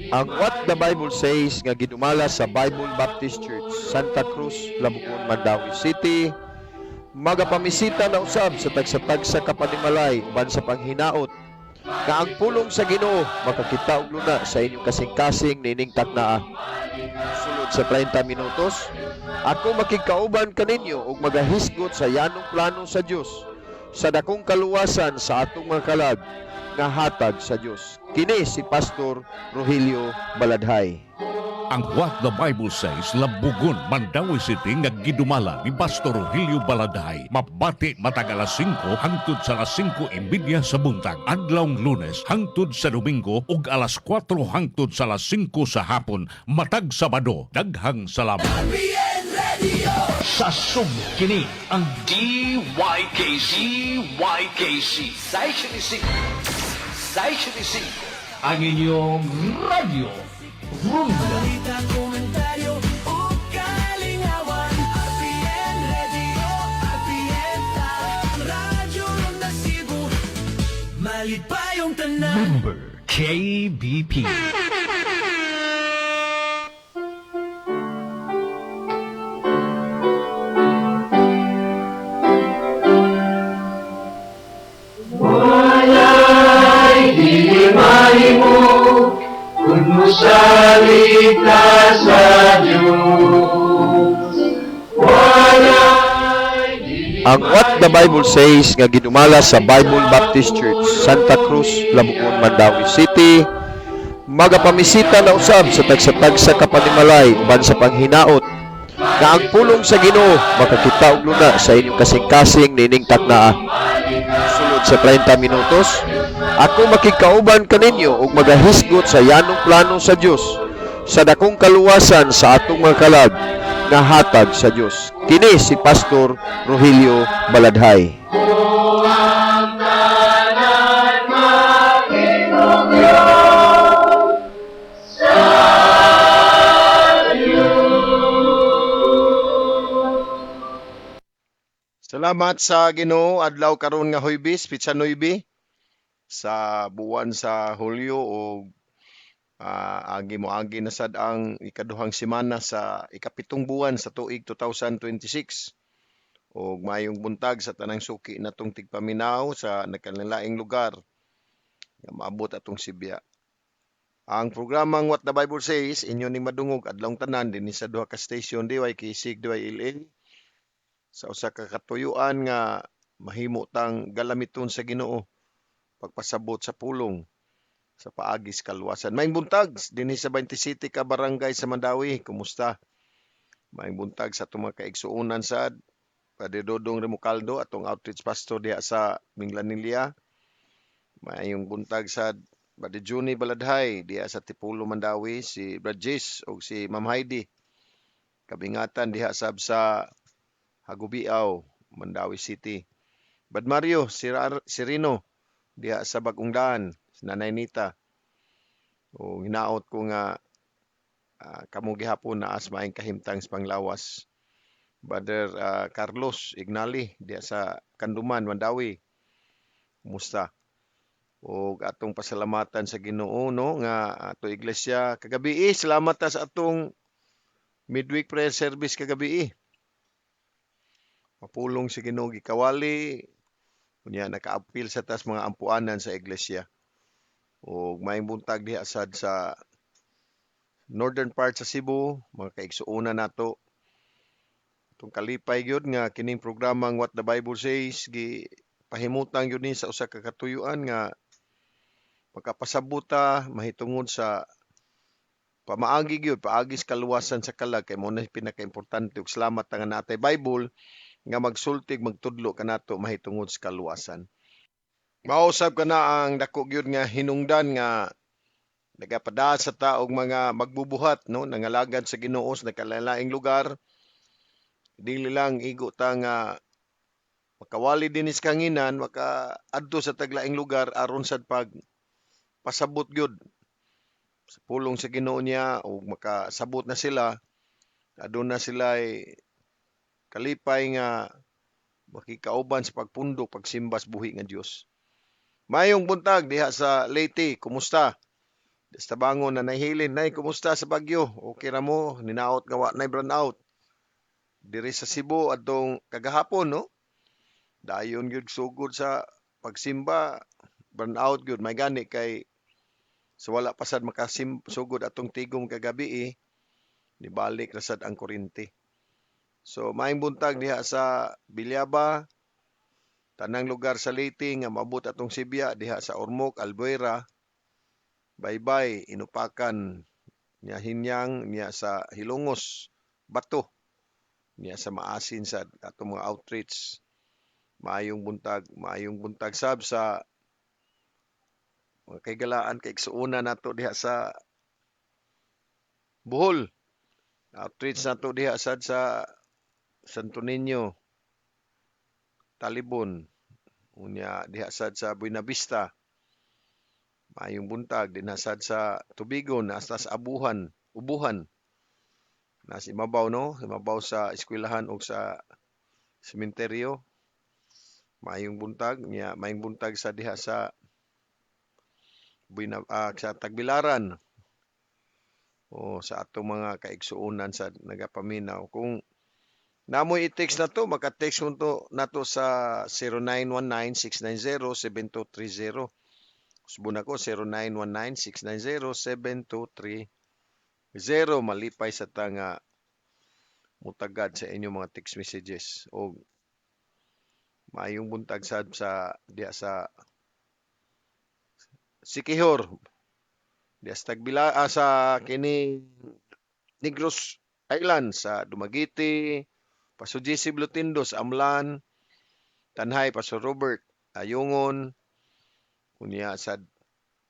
Ang What the Bible Says nga gidumala sa Bible Baptist Church, Santa Cruz, Labugon, Mandawi City, magapamisita na usab sa tagsa-tagsa kapanimalay uban sa panghinaot nga ang pulong sa Ginoo makakita og luna sa inyong kasing-kasing nining taknaa. Sulod sa 30 minutos, ako makikauban kaninyo og magahisgot sa yanong plano sa Dios sa dakong kaluwasan sa atong mga kalag nga hatag sa Dios. Kini si Pastor Rogelio Baladhay. Ang What the Bible Says, Labugon, Mandawi City nga gidumala ni Pastor Rogelio Baladhay. Mabati matag alas 5 hangtod sa alas 5:30 sa buntag. Adlawng Lunes hangtod sa Domingo ug alas 4 hangtod sa alas 5 sa hapon. Matag Sabado. Daghang salamat. Sa kini ang DYKC Sai 75 ang inyong radyo Rumba. Balita, komentaryo o kalingawan. RPN Radio, RPN Radyo Ronda Cebu. Malit pa yung tanan. Member KBP. Saligtas sa Diyos. Ang What the Bible Says nga ginumala sa Bible Baptist Church, Santa Cruz, Labugon, Mandawi City, magapamisita na usab sa tagsa-tagsa kapanimalay uban sa panghinaot nga ang pulong sa Ginoo makakita og luna sa inyong kasing-kasing nining taknaa. Sulod sa 30 minutos, ako makikauban kaninyo og magahisgot sa yanong plano sa Dios sa dakong kaluwasan sa atong mga kalag nga hatag sa Dios. Kini si Pastor Rogelio Baladhay. Salamat sa Ginoo adlaw karon nga Huwebes, Pitsa 9 sa buwan sa Hulyo o agi na sad ang ikaduhang semana sa ikapitong buwan sa tuig 2026. Og mayong buntag sa tanang suki natong tigpaminaw sa nagkanilaing lugar nga maabot atong Sibya. Ang programang What the Bible Says inyo ning madungog adlawng tanan dinhi sa duha ka station DYKC DYLA sa usa ka katuyuan nga mahimo tang galamiton sa Ginoo pagpasabot sa pulong sa paagi sa kaluwasan. Maayong buntag dinhi sa 20 City ka barangay sa Mandawi. Kumusta? Maayong buntag sa atong mga kaigsuonan sad Padre Dodong Remucaldo atong outreach pastor diha sa Minglanilla. Maayong buntag sad Padre Juni Baladhay diha sa Tipulo Mandawi, si Brad Jis o si Ma'am Heidi kabingatan diha sab sa Hagubiaw, Mandawi City. Bad Mario Sirino diha sa Bagong Daan, si Nanay Nita. O hinaot ko nga kamo gihapon na as maayong kahimtang sa panglawas. Brother Carlos Ignali diha sa Kanduman, Mandawi. Kumusta? O atong pasalamatan sa Ginoo no nga ato iglesia kagabi salamat ta sa atong midweek prayer service kagabi. Mapulong si Ginoo gikawali unya nakaapil sa tas mga ampuanan sa iglesia. O maayong buntag diha sad sa northern part sa Cebu, mga kaigsuonan nato. Itong kalipay gyud nga kining programang What the Bible Says pahimutang yun ni sa usa ka katuyuan nga magkapasabuta mahitungod sa pamaagi gyud paagi sa kaluwasan sa kalag kay mo na pinakaimportante ug salamat nga natay Bible nga magsultig magtudlo kanato mahitungod sa kaluwasan. Mausab ka na ang dako gyud nga hinungdan nga nagapada sa taog mga magbubuhat no nangalagad sa Ginoo sa nakalaing lugar. Dili lang igo ta nga makawali dinis kanginan makaadto sa taglaing lugar aron sad pag pasabot gyud sa pulong sa Ginoo niya o makasabot na sila aduna sila kalipay nga makikauban sa pagpundok pagsimbas buhi nga Dios. Mayong buntag diha sa Leyte, kumusta? Sa bangon na nahilin, nay, kumusta sa Bagyo? Okay ra mo? Ninaot nga wa nay brownout. Diri sa Cebu atong kagahapon, no? Dayon gyud sugod sa pagsimba, brownout gyud may gani kay sa wala pa sad sugod atong tigom kagabi nibalik na sad ang kuryente. So maayong buntag diha sa Bilyaba, tanang lugar sa Leyte nga mabot atong Sibya diha sa Ormoc, Albuera, Baybay, Inupakan, niya Hinyang, niya sa Hilongos, Bato, niya sa Maasin sa atong mga outreach. Maayong buntag sab sa mga kaygalaan kay igsuuna nato diha sa Bohol. Outreach nato diha sad sa Santo Niño, Talibon, unya diha sad sa Buenavista. Maayong buntag dinasad sa Tubigon, nasa sa Ubuhan. Nasa imabaw, no? Imabaw sa eskwelahan o sa sementeryo. Maayong buntag sa diha sa sa Tagbilaran. O sa atong mga kaigsuonan sa nagapaminaw. Kung namoy i-text na to, maka-text mo to nato sa 0919-690-7230. Subon ako 0919-690-7230. Malipay sa tanga mutagad sa inyong mga text messages. O maayong buntag sad sa diya sa Sikihor. Diya sa sa kini Negros Island sa Dumaguete, Paso JC Blutindos, Amlan, Tanhay, Paso Robert, Ayungon, unya sa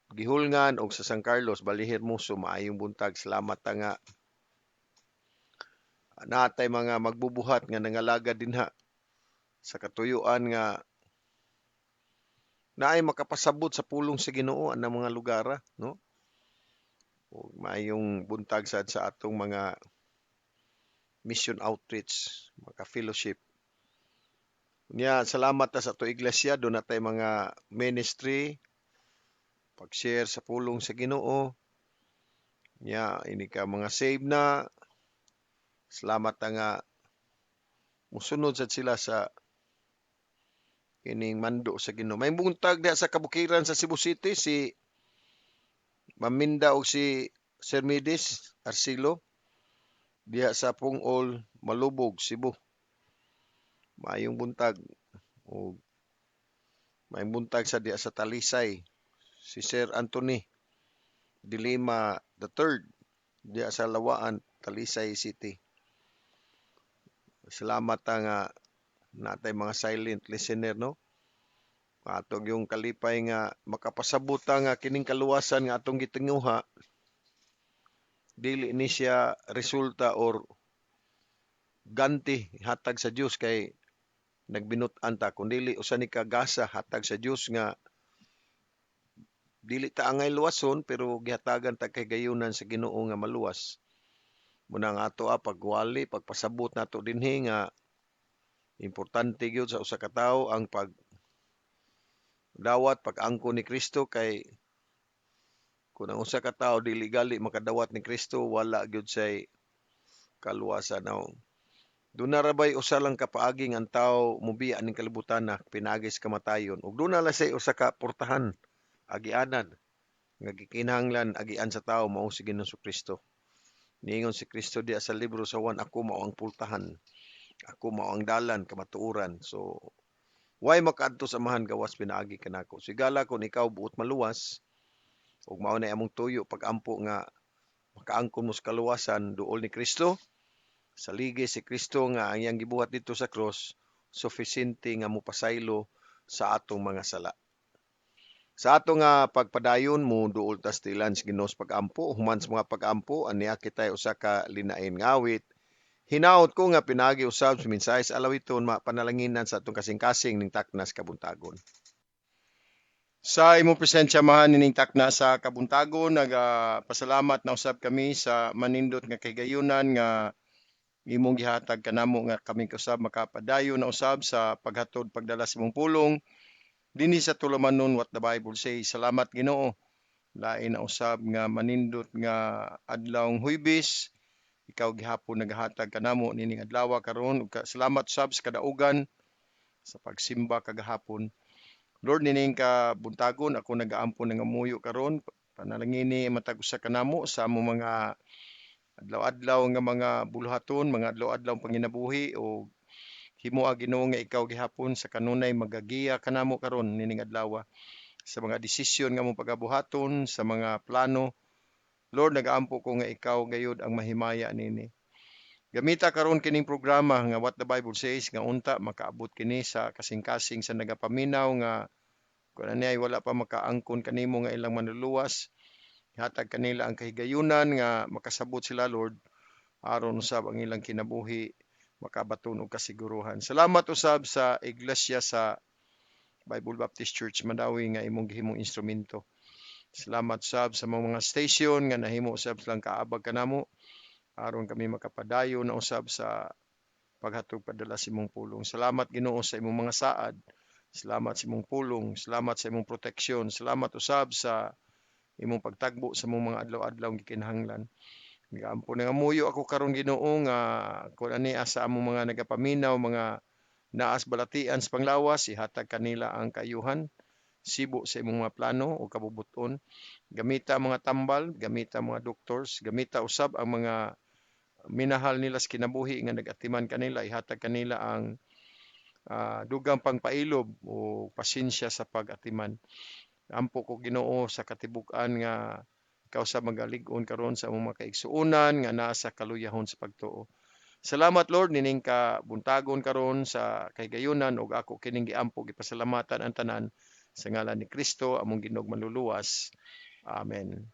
Gihulngan o sa San Carlos, Balihirmoso, maayong buntag. Salamat nga natay mga magbubuhat nga nangalaga dinha sa katuyuan nga naay makapasabot sa pulong sa Ginoo ang mga lugara, no? O maayong buntag sad sa atong mga mission outreach, mga fellowship. Unya salamat ta sa ato iglesia, do natay mga ministry pag-share sa pulong sa Ginoo. Nya ini ka mga save na. Salamat nga musunod sad sila sa kining mando sa Ginoo. May buntag diha sa kabukiran sa Cebu City si Maminda o si Sir Midis Arcilo diha sa Pungol, Malubog, Cebu. Maayong buntag. O maayong buntag sa diha sa Talisay si Sir Anthony Dilima III diha sa Lawaan, Talisay City. Salamat nga natay mga silent listener, no? Atong yung kalipay nga makapasabot nga kining kaluwasan nga atong gitinguha dili ni siya resulta or ganti hatag sa Dios kay nagbinut-an ta, kundi usa ni kagasa hatag sa Dios nga dili ta angay luwason pero gihatagan ta kay gayunan sa Ginoo nga maluwas. Muna nga ato pagwali, pagpasabot nato dinhi nga importante gyud sa usa ka tawo ang pagdawat, pag-angkon ni Kristo kay kung ang usa ka tawo dili gali makadawat ni Kristo, wala gyud say kaluwasan. Now, doon na rabay usa lang kapaaging ang tawo mubiya ning kalibutan na pinagis kamatayon. Ug doon na lang say usa ka portahan, agianan nga gikinahanglan agian sa tawo mao si Ginoong Kristo. Niingon si Kristo diya sa libro sa 1, ako mao ang pultahan. Ako mao ang dalan kamatuoran. So why makaadto sa amahan gawas pinaagi kanako. Sigala kung ikaw buot maluwas ug mao na among tuyo pag-ampo nga makaangkon mo sa kaluwasan duol ni Kristo. Sa ligi si Kristo nga ang iyang gibuhat dito sa cross, sufficiente nga mopasaylo sa atong mga sala. Sa ato nga pagpadayon mo duol tas tilan sa Ginoo sa pag-ampo, human sa mga pag-ampo aniya kitay usa ka linain ngawit. Hinaot ko nga pinagi usab sa mensahe sa alawiton mapanalanginan sa atong kasing-kasing ning taknas kabuntagon. Sa imong presensya mahan ning takna sa kabuntagon, nagapasalamat na usab kami sa manindot nga kagayunan nga imong gihatag kanamo nga kami usab makapadayon na usab sa paghatod pagdala sa imong pulong dinhi sa tulumanon what the Bible says. Salamat Ginoo lain na usab nga manindot nga adlawng Huwebes, ikaw gihapon naghatag kanamo nining adlaw karon ug salamat usab sa kadaugan sa pagsimba kagahapon. Lord, nining kabuntagon ako nagaampon nga muyo karon, panalangini matag usa kanamo sa among mga adlaw-adlaw nga mga buluhaton, mga adlaw-adlaw panginabuhi o himo Ginoo nga ikaw gihapon sa kanunay magagiya kanamo karon nining adlaw sa mga desisyon nga mong pagabuhaton, sa mga plano. Lord, nagaampo ko nga ikaw gayud ang mahimaya nini. Gamita karon kining programa nga What the Bible Says nga unta makaabot kini sa kasing-kasing sa nagapaminaw nga kun ani ay wala pa makaangkon kanimo nga ilang manluluwas. Ihatag kanila ang kahigayunan nga makasabot sila, Lord, aron usab ang ilang kinabuhi makabaton og kasiguruhan. Salamat usab sa iglesia sa Bible Baptist Church Mandawi nga imong gihimong instrumento. Salamat usab sa mga station nga nahimo usab silang kaabag kanamo aron kami makapadayon na usab sa paghatog padala sa imong pulong. Salamat Ginoo sa imong mga saad. Salamat sa imong pulong. Salamat sa imong proteksyon. Salamat usab sa imong pagtagbo sa imong mga adlaw-adlaw gikinahanglan. Gaampo nga muyo ako karon Ginoo nga kun ani asa among mga nagapaminaw, mga naas balatian sa panglawas, ihatag kanila ang kayuhan, sibo sa imong mga plano o kabubuton. Gamita ang mga tambal, gamita ang mga doctors, gamita usab ang mga minahal nila sa kinabuhi nga nagatiman kanila, ihatag kanila ang dugang pangpailob o pasensya sa pag-atiman. Ampo ko Ginoo sa katibuk-an nga ikaw sa magalig-on karon sa among mga kaigsuonan nga nasa kaluyahon sa pagtuo. Salamat Lord nining kabuntagon karon sa kahigayunan ug ako kining giampo gipasalamatan ang tanan sa ngalan ni Kristo among Ginoong manluluwas. Amen.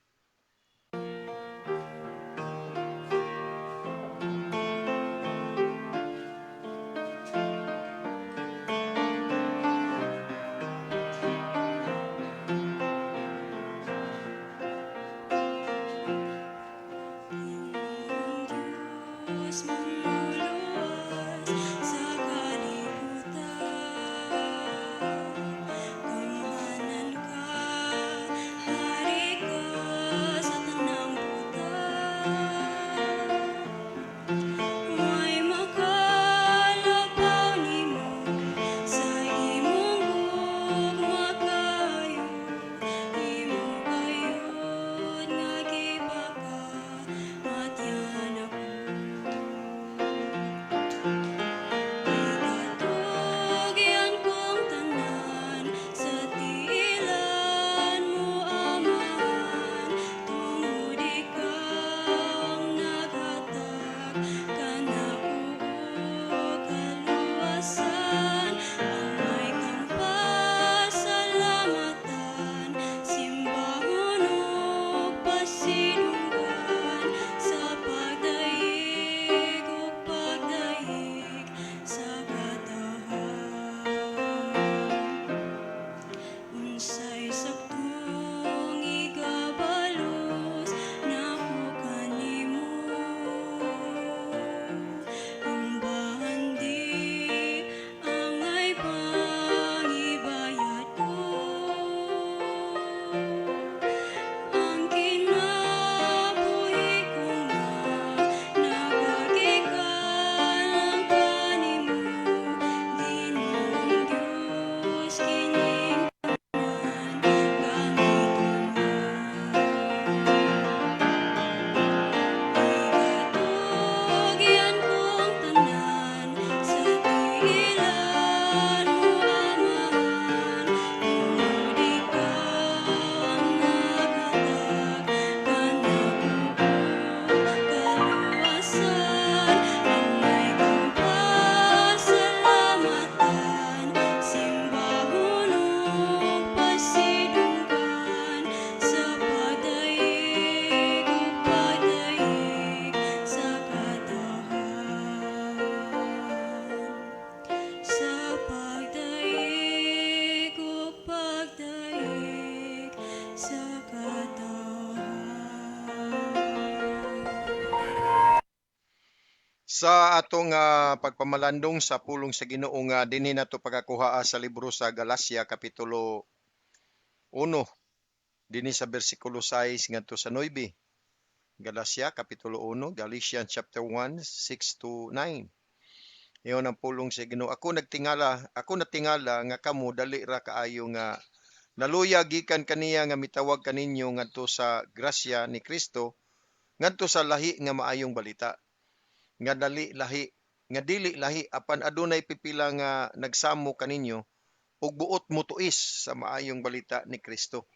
Diyos manluluwas sa kalibutan, gamanan ka, hari ka sa tanang butan. May makalabaw nimo sa imong gugma kayo, imo gayud nga gibaka matyan ako. Igatugyan kong tanan sa tiilan mo Amahan, tungod ikaw ang naghatag kanako og kaluwasan. Ang may kang pasalamatan, simbahon ug pasidunggan sa pagdaig ug pagdaig sa katahan. Unsay saktong igabalos nako kanimo, ang bahandi angay pangibayad ko. Ang kinabuhi ko nga nagagikan lang kanimo, Ginoong Diyos kining tanan gamiton mo. Igatugyan kong tanan sa tiilan mo Amahan, tungod ikaw ang naghatag kanako og kaluwasan. Ang may kang pasalamatan, simbahon ug pasidunggan sa pagdaig ug pagdaig sa katahan. Sa pagdaig ug pagdaig sa katahan. Sa atong pagpamalandong sa pulong sa Ginoo nga dinhi nato pagakuha sa libro sa Galacia kapitulo 1. dinhi sa bersikulo 6 ngadto sa 9. Galacia kapitulo 1, Galatians chapter 1, 6 to 9. Iyon ang pulong sa Ginoo. Ako natingala nga kamo dali ra kaayo nga naluya gikan kaniya nga mitawag kaninyo ngadto sa grasya ni Kristo ngadto sa lahi nga maayong balita. Nga dili lahi apan adunay pipila nga nagsamo kaninyo ug buot mutuis sa maayong balita ni Kristo.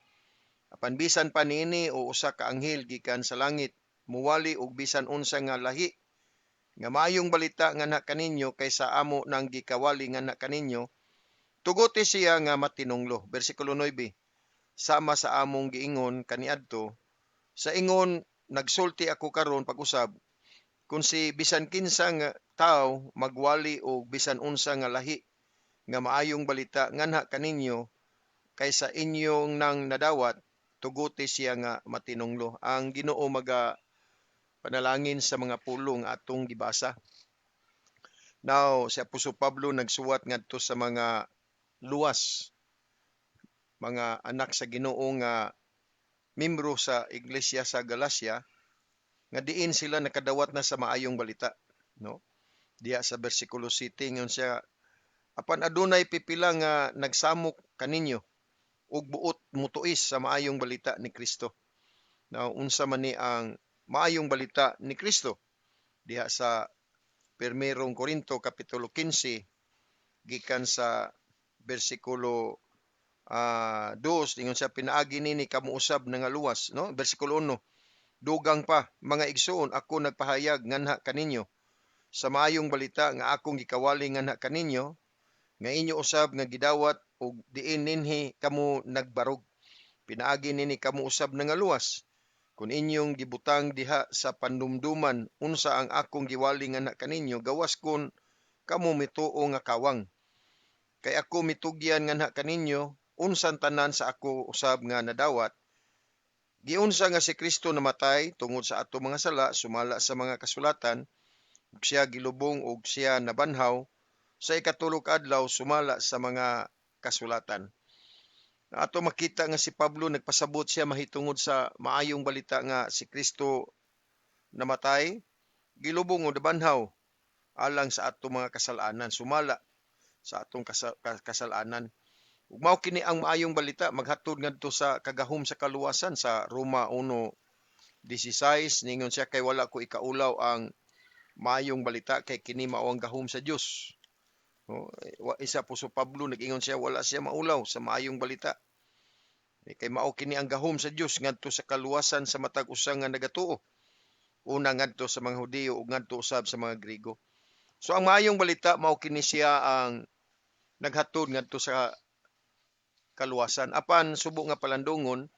Apan bisan pa niini o usa ka anghel gikan sa langit muwali og bisan unsa nga lahi nga maayong balita nga na kaninyo kaysa amo nang gikawali nga na kaninyo, tuguti siya nga matinunglo. Bersikulo 9. Sama sa among giingon kaniadto, sa ingon nagsulti ako karon pag-usab kung si bisan kinsa nga tawo magwali og bisan unsa nga lahi nga maayong balita nganha kaninyo kaysa inyong nang nadawat, tuguti siya nga matinunglo. Ang Ginoo panalangin sa mga pulong atong gibasa. Now, si Apostol Pablo nagsuwat ngadto sa mga luwas, mga anak sa Ginoo nga membro sa iglesia sa Galacia, nga diin sila nakadawat na sa maayong balita, no? Diya sa bersikulo 7 ngon siya, apan adunay pipila nga nagsamok kaninyo ug buot mutuis sa maayong balita ni Kristo. Now, unsa man ni ang maayong balita ni Kristo? Diha sa 1 Korinto kapitulo 15 gikan sa bersikulo 2 ingon siya, pinaagi nini kamo usab nga luwas, no? Bersikulo 1, dugang pa mga igsoon, ako nagpahayag nganha kaninyo sa maayong balita nga akong gikawali nganha kaninyo nga inyo usab nga gidawat ug diin ninhi kamo nagbarog. Pinaagi nini kamo usab nga luwas kung inyong gibutang diha sa pandumduman unsa ang akong giwali nga kaninyo, gawas kun kamo mituo nga kawang. Kay ako mitugyan nga kaninyo unsan tanan sa ako usab nga nadawat. Giunsa nga si Kristo namatay tungod sa ato mga sala sumala sa mga kasulatan, ug siya gilubong ug siya nabanhaw sa ikatulog adlaw sumala sa mga kasulatan. Ato makita nga si Pablo nagpasabot siya mahitungod sa maayong balita nga si Kristo namatay, gilubong o nabanhaw alang sa ato mga kasalanan, sumala sa atong kasalanan. Ug mao kini ang maayong balita maghatod ngadto sa kagahom sa kaluwasan sa Roma 1:16 ningon siya, kay wala ko ikaulaw ang maayong balita kay kini mao ang gahom sa Dios. Isa po so Pablo nag-ingon siya wala siya maulaw sa maayong balita. Kay mao kini ang gahom sa Dios ngadto sa kaluwasan sa matag usa nga nagatuo. Una ngadto sa mga Hudiyo ug ngadto usab sa mga Griego. So ang maayong balita mao kini siya ang naghatod ngadto sa kaluwasan. Apan subo nga palandungon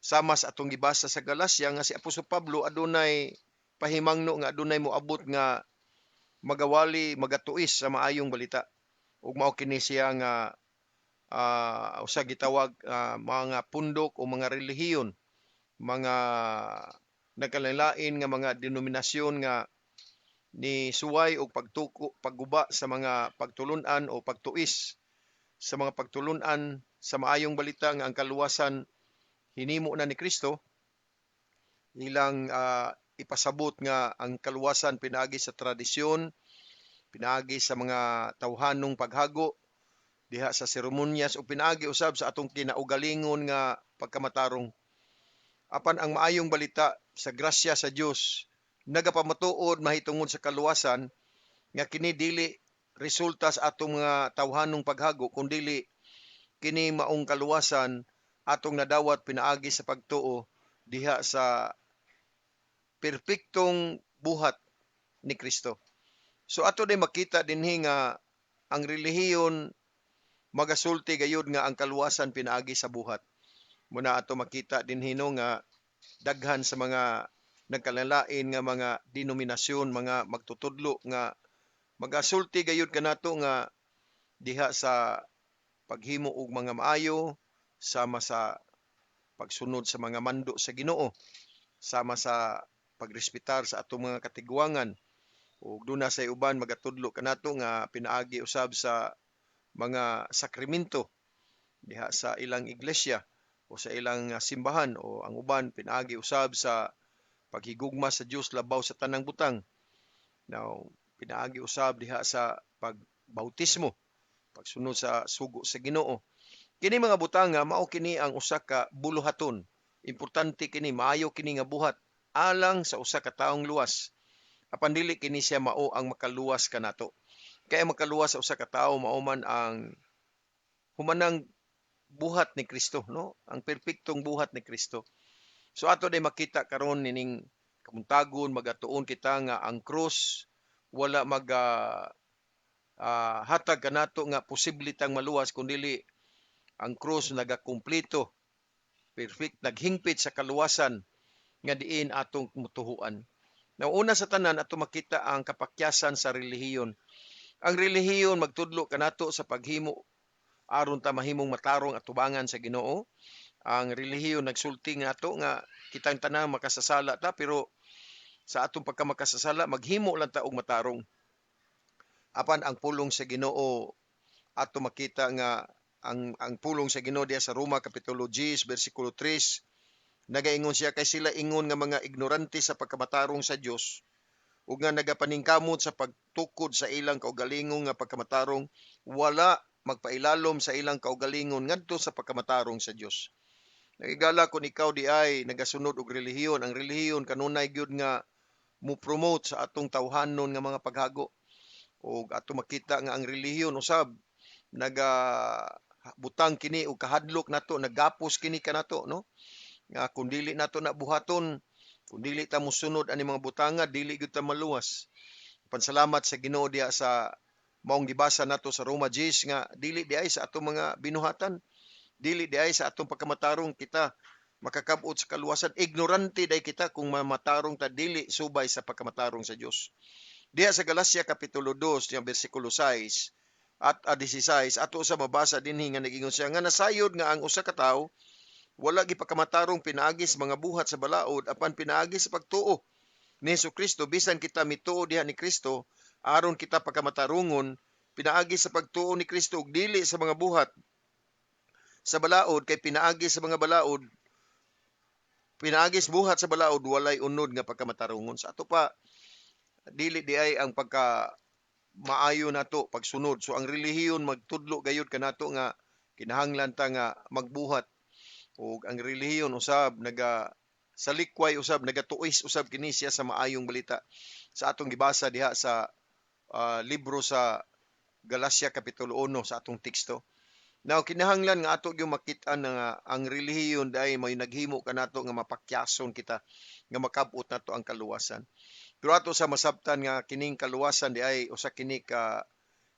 sama sa atong gibasa sa Galacia nga si Apostol Pablo adunay pahimangno nga adunay moabot nga magatuis sa maayong balita. Ug mao kini siya nga usa gitawag mga pundok o mga relihiyon, mga nagkalain nga mga denominasyon nga ni suway og pagguba sa mga pagtulunan o pagtuis sa mga pagtulunan sa maayong balita nga ang kaluwasan hinimo na ni Kristo. Ilang ipasabot nga ang kaluwasan pinaagi sa tradisyon, pinaagi sa mga tawhanong paghago diha sa seremonyas o pinaagi usab sa atong kinaugalingon nga pagkamatarong. Apan ang maayong balita sa grasya sa Dios nagapamatuod mahitungod sa kaluwasan nga kini dili resulta sa atong mga tawhanong paghago kundi kini maong kaluwasan atong nadawat pinaagi sa pagtuo diha sa perpektong buhat ni Kristo. So ato day makita dinhi nga ang relihiyon magasulti gayud nga ang kaluwasan pinaagi sa buhat. Muna ato makita dinhi no nga daghan sa mga nagkalalain nga mga denominasyon, mga magtutudlo nga magasulti gayud kanato nga diha sa paghimo og mga maayo sama sa pagsunod sa mga mando sa Ginoo, sama sa pagrespetar sa atong mga katigwangan. Ug duna say uban magatudlo kanato nga pinaagi usab sa mga sakramento diha sa ilang iglesia o sa ilang simbahan, o ang uban pinaagi usab sa paghigugma sa Dios labaw sa tanang butang. Now, pinaagi usab diha sa pagbautismo, pagsunod sa sugo sa Ginoo. Kini mga butanga mao kini ang usa ka buluhaton. Importante kini, maayo kini nga buhat alang sa usa ka taong luwas. Apan dili kini siya mao ang makaluwas kanato. Kaya makaluwas sa usa ka tawo mao man ang humanang buhat ni Kristo, no? Ang perpektong buhat ni Kristo. So ato day makita karon nining kamuntagon, magatuon kita nga ang krus wala hatag kanato nga posible tang maluwas kundi ang krus nagakumpleto, perfect, naghingpit sa kaluwasan nga diin atong mutuhuan. Now, una sa tanan ato makita ang kapakyasan sa relihiyon. Ang relihiyon magtudlo kanato sa paghimo aron ta mahimong matarong at tubangan sa Ginoo. Ang relihiyon nagsulti nga ato nga kitang tanan makasasala ta, pero sa atong pagkamakasasala maghimo lang ta og matarong. Apan ang pulong sa Ginoo ato makita nga ang pulong sa Ginoo diya sa Roma kapitulo 10 bersikulo 3, nagaingon siya kay sila ingon nga mga ignorante sa pagkamatarong sa Dios ug nga nagapaningkamot sa pagtukod sa ilang kaugalingon nga pagkamatarong, wala magpailalom sa ilang kaugalingon ngadto sa pagkamatarong sa Dios. Nagigala kung ikaw di ay nagasunod og relihiyon, ang relihiyon kanunay gyud nga mo promote sa atong tawhanon nga mga paghago. Ug ato makita nga ang relihiyon usab butang kini og kahadlok nato, nagapos kini kanato, no? Nga kung dili nato na buhaton, kung dili ta mosunod ani mga butanga, dili gyud ta maluwas. Pansalamat sa Ginoo diha sa maong gibasa nato sa Roma 10 nga dili diay sa atong mga binuhatan, dili diay sa atong pagkamatarong kita makakabot sa kaluwasan. Ignorante day kita kung mamatarong ta dili subay sa pagkamatarong sa Dios. Diha sa Galacia kapitulo 2 yung bersikulo 6 at 16 ato sa mabasa dinhi nga nagingon siya nga nasayod nga ang usa ka tawo wala gipakamatarong pinaagis mga buhat sa balaod apan pinaagis sa pagtuo ni Jesucristo. Bisan kita mituo diha ni Kristo aron kita pagkamatarungon, pinaagis sa pagtuo ni Kristo ug dili sa mga buhat sa balaod, kay pinaagis sa mga balaod, pinaagis buhat sa balaod walay unod nga pagkamatarungon. Sa ato pa dili diay ang pagka maayo nato pagsunod. So ang relihiyon magtudlo gayud kanato nga kinahanglan ta nga magbuhat. Ug ang relihiyon usab sa likway usab nagatuis usab kini siya sa maayong balita. Sa atong gibasa diha sa libro sa Galacia kapitulo 1 sa atong teksto. Now kinahanglan nga ato gyud makit-an nga ang relihiyon dai may naghimo kanato nga mapakyason kita nga makabot nato ang kaluwasan. Pero ato sa masabtan nga kining kaluwasan di ay usa kini ka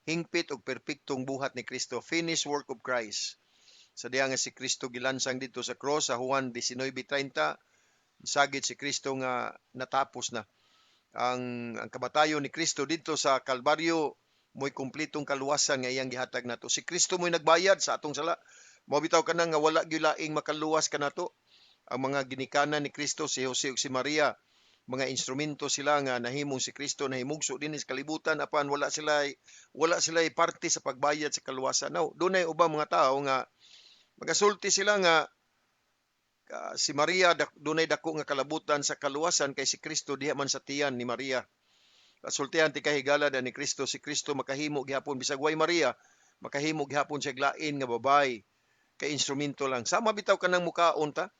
hingpit og perpektong buhat ni Kristo, finished work of Christ. Sa diha nga si Kristo gilansang dito sa cross sa Juan 19:30, sagid si Kristo nga natapos na. Ang kamatayon ni Kristo dito sa Kalbaryo mo'y kumpletong kaluwasan nga iyang gihatag nato. Si Kristo mo'y nagbayad sa atong sala. Mabitaw ka na nga wala gyud laing makaluwas kanato. Ang mga ginikanan ni Kristo, si Jose ug si Maria, mga instrumento sila nga nahimong si Kristo nahimugso din sa kalibutan apan wala sila parte sa pagbayad sa kaluwasan. Now, dunay ubang mga tao nga magasulti sila nga si Maria dunay dako nga kalabutan sa kaluwasan kay si Kristo diha man sa tiyan ni Maria. Kasultihan ti kahigala ni Kristo, si Kristo makahimo gihapon bisag way Maria, makahimo gihapon siya lain nga babay kay instrumento lang. Sama bitaw kanang mukaon ta.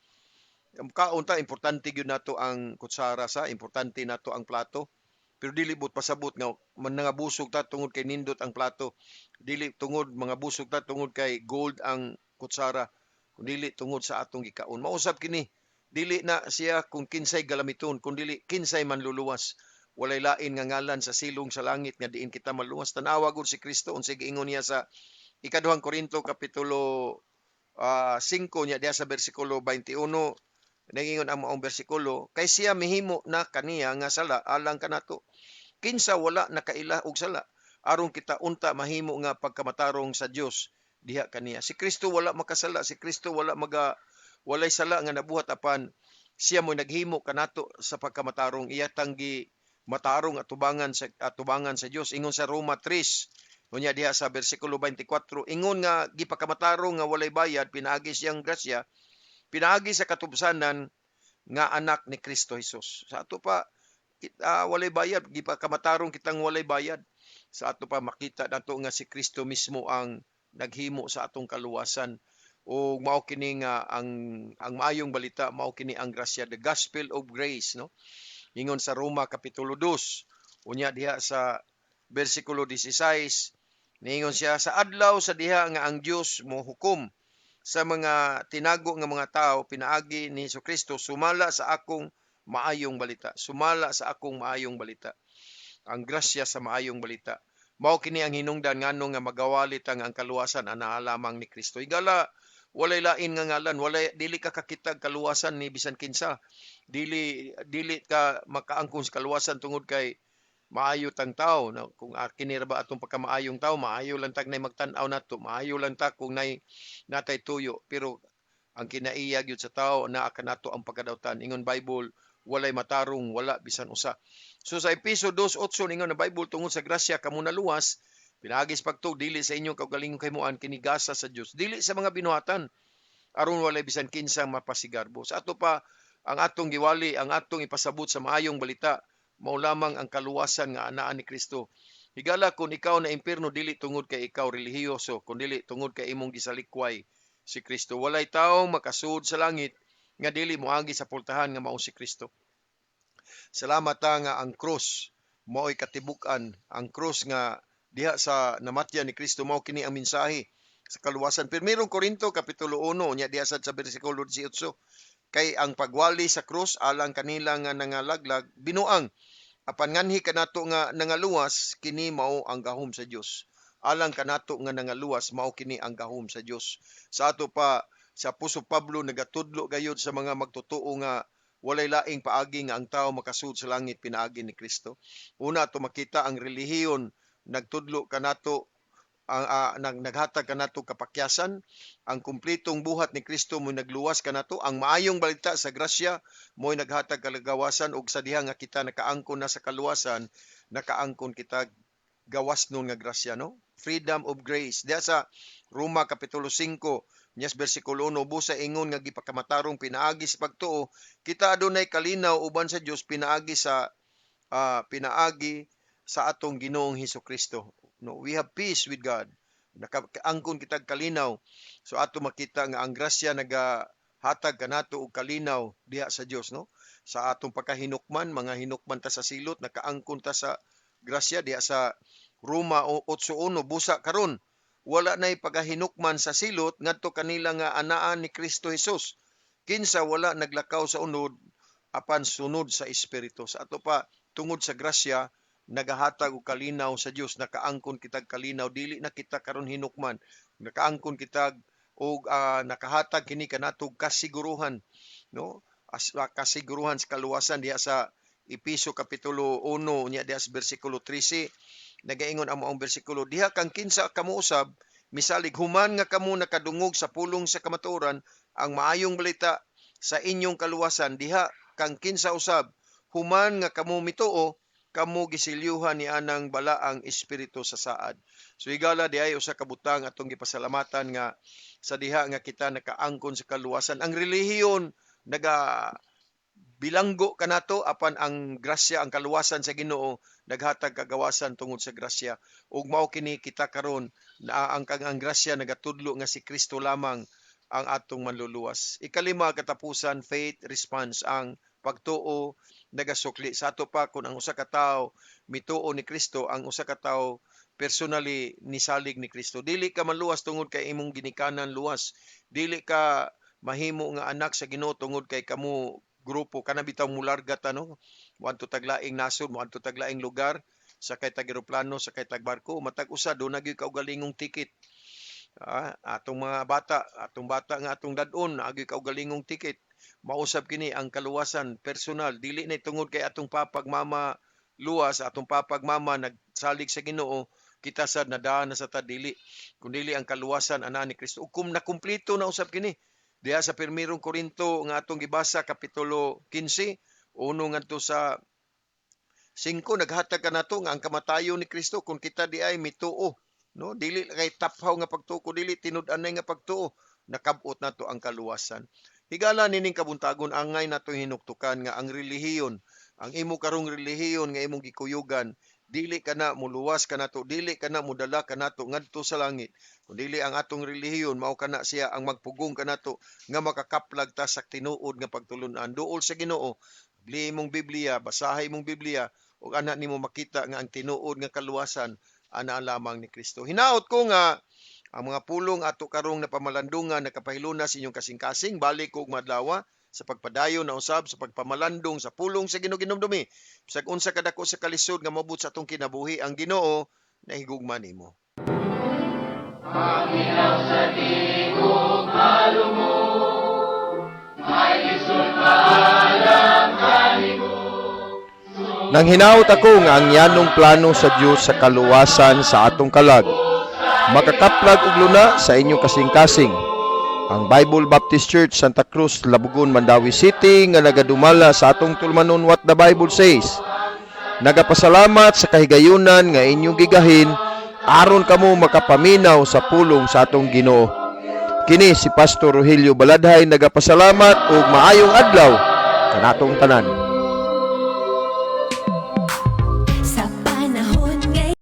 Mukaon ta, importante gyud nato ang kutsara, importante nato ang plato. Pero dili but pasabot nga mga busog ta tungod kay nindot ang plato. Dili tungod mga busog ta tungod kay gold ang kutsara. Dili tungod sa atong gikaon. Mausab kini, dili na siya kung kinsay galamiton, kung dili kinsay manluluwas. Walay lain nga ngalan sa silong sa langit nga diin kita maluwas. Tanawa gud si Kristo unsay giingon niya sa ikaduhang Korinto kapitulo 5 niya diha sa bersikulo 21. Nangingon ang maong bersikulo, kay siya mihimo na kaniya nga sala alang kanato. Kinsa wala nakaila og sala aron kita unta mahimo nga pagkamatarong sa Dios diha kaniya. Si Kristo wala makasala, si Kristo walay sala nga nabuhat apan siya mo naghimo kanato sa pagkamatarong. Iya tanggi matarong at tubangan sa Dios. Ingon sa Roma 3 unya diha sa bersikulo 24, ingon nga gipakamatarong nga walay bayad pinaagi siyang grasya pinaagi sa katubsanan nga anak ni Kristo Jesus. Sa ato pa walay bayad, di pa kamatarong kitang walay bayad. Sa ato pa makita nato nga si Kristo mismo ang naghimo sa atong kaluwasan. O mao kini nga ang maayong balita, mao kini ang grasya, the gospel of grace, no? Ingon sa Roma kapitulo 2, unya diha sa bersikulo 16, niingon siya, sa adlaw sa diha nga ang Dios mohukom sa mga tinago nga mga tao, pinaagi ni Jesucristo sumala sa akong maayong balita. Sumala sa akong maayong balita. Ang grasya sa maayong balita. Mao kini ang hinungdan ngano nga magawalit ang kaluwasan ana lamang ni Kristo. Higala walay lain nga ngalan, dili ka kakitag kaluwasan ni bisan kinsa. Dili ka makaangkon sa kaluwasan tungod kay maayo tang tao. Kung kini ra ba atong pagkamaayong tao, maayo lang tag nay magtan-aw nato, maayo lang ta kung natay tuyo. Pero ang kinaiyag yun sa tao naa kanato ang pagkadawtan. Ingon Bible, walay matarong, wala bisan usa. So sa Episo 2:8 ingon na Bible tungod sa grasya kamo naluwas, pinagis pagtug dili sa inyong kaugalingong kahimoan kini gasa sa Dios, dili sa mga binuhatan aron walay bisan kinsang mapasigarbo. Sa ato pa ang atong giwali, ang atong ipasabot sa maayong balita, mao lamang ang kaluwasan nga anaa ni Kristo. Higala kung ikaw na impierno, dili tungod kay ikaw relihiyoso, kundi tungod kay imong gisalikway si Kristo. Walay taong makasud sa langit nga dili moagi sa pultahan nga mao si Kristo. Salamat nga ang cross mao'y katibuk-an, ang cross nga diha sa namatyan ni Kristo mao kini ang mensahe sa kaluwasan. 1 Korinto kapitulo 1 nya diha sa bersikulo 18, kay ang pagwali sa krus alang kanila nga nangalaglag binuang, apan nganhi kanato nga nangaluwas kini mao ang gahom sa Dios. Alang kanato nga nangaluwas mao kini ang gahom sa Dios. Sa ato pa sa Apostol Pablo nagatudlo gayud sa mga magtotoo nga walay laing paagi nga ang tao makasud sa langit pinaagi ni Kristo. Una ato makita ang relihiyon nagtudlo kanato naghatag kanato kapakyasan, ang kumpletong buhat ni Kristo mo'y nagluwas kanato, ang maayong balita sa grasya mo'y naghatag kalagawasan, ug sa diha nga kita nakaangkon na sa kaluwasan, nakaangkon kita gawas nun nga grasya, no? Freedom of grace. Diha sa Roma kapitulo 5 nyas bersikulo 1, busa ingon nga gipakamatarong pinaagi sa pagtuo, kita adunay kalinaw uban sa Dios pinaagi sa atong Ginoong Hesukristo. No, we have peace with God. Nakaangkon kitag kalinaw. So ato makita nga ang grasya nagahatag kanato og kalinaw diha sa Dios, no? Sa atong pagkahinukman, mga hinukman ta sa silot, nakaangkon ta sa grasya diha sa Roma 8:1, busa karon wala nay pagahinukman sa silot ngadto kanila nga anaan ni Kristo Jesus. Kinsa wala naglakaw sa unod apan sunod sa espiritu. Sa ato pa tungod sa grasya nagahatag og kalinaw sa Dios, nakaangkon kitag kalinaw, dili na kita karon hinukman, nakaangkon kitag og nakahatag kini kanatog kasiguruhan, no? Kasiguruhan sa kaluwasan diha sa Episo kapitulo 1 nya diha sa bersikulo 13, nagaingon ang maong bersikulo, diha kang kinsa kamo usab misalig human nga kamo nakadungog sa pulong sa kamatuoran ang maayong balita sa inyong kaluwasan, diha kang kinsa usab human nga kamo mituo kamo gisilyuhan ni anang balaang espiritu sa saad. So higala diay usa ka butang atong gipasalamatan nga sa diha nga kita nakaangkon sa kaluwasan. Ang relihiyon bilanggo kanato apan ang grasya, ang kaluwasan sa Ginoo naghatag kagawasan tungod sa grasya. Ug mao kini kita karon na ang grasya nagatudlo nga si Kristo lamang ang atong manluluwas. Ikalima katapusan, faith response, ang pagtuo nagasukli. Sa ato pa kung ang usa ka tawo mituo ni Kristo, ang usa ka tawo personally nisalig ni Kristo. Dili ka maluwas tungod kay imong ginikanan luwas. Dili ka mahimo nga anak sa Ginoo tungod kay kamo grupo kana bitaw mularga ta, no? Muadto taglaing nasod, muadto taglaing lugar, sakay tag eroplano, sakay tag barko, matag usa do nagyoy kaugalingong ticket. Atong bata nga atong dad-on nagyoy kaugalingong ticket. Mausab kini ang kaluwasan personal, dili na tungod kay atong papag mama luwas, atong papag mama nagsalig sa Ginoo, kita sad nadaan na sa ta, dili kundi ang kaluwasan ana ni Kristo. Ug kung nakumpleto na usab kini diha sa 1 Korinto nga atong gibasa kapitulo 15 uno ngadto sa 5, naghatag kanato nga ang kamatayon ni Kristo kung kita di ay mituo, no? Dili kay taphaw nga pagtuo, dili tinud-anay nga pagtuo, nakab-ot nato ang kaluwasan. Higala nining kabuntagon angay nato hinuktukan nga ang relihiyon, ang imo karong relihiyon nga imong gikuyugan, dili kana muluwas kanato, dili kana mudala kanato ngadto sa langit. Kun dili ang atong relihiyon mao kana siya ang magpugong kanato nga makakaplag ta sa tinuod nga pagtulun-an duol sa Ginoo. Bili mong Biblia, basahay mong Biblia ug ana nimo makita nga ang tinuod nga kaluwasan ana lamang ni Kristo. Hinaot ko nga ang mga pulong ato karong napamalandungan nakapahiluna sa inyong kasing-kasing balik kog madlawa sa pagpadayon na usab sa pagpamalandong sa pulong sa Ginoo ginomdumi. Bisag unsa kadako sa kalisod nga mabut sa atong kinabuhi ang Ginoo nahigugma nimo. Nang hinaut ako nga ang yanong plano sa Dios sa kaluwasan sa atong kalag, makakaplag og luna sa inyong kasing-kasing. Ang Bible Baptist Church Santa Cruz, Labugon, Mandawi City nga nagadumala sa atong tulmanon what the Bible says. Nagapasalamat sa kahigayunan nga inyong gigahin aron kamo makapaminaw sa pulong sa atong Ginoo. Kini si Pastor Rogelio Baladhay nagapasalamat ug maayong adlaw kanatong tanan.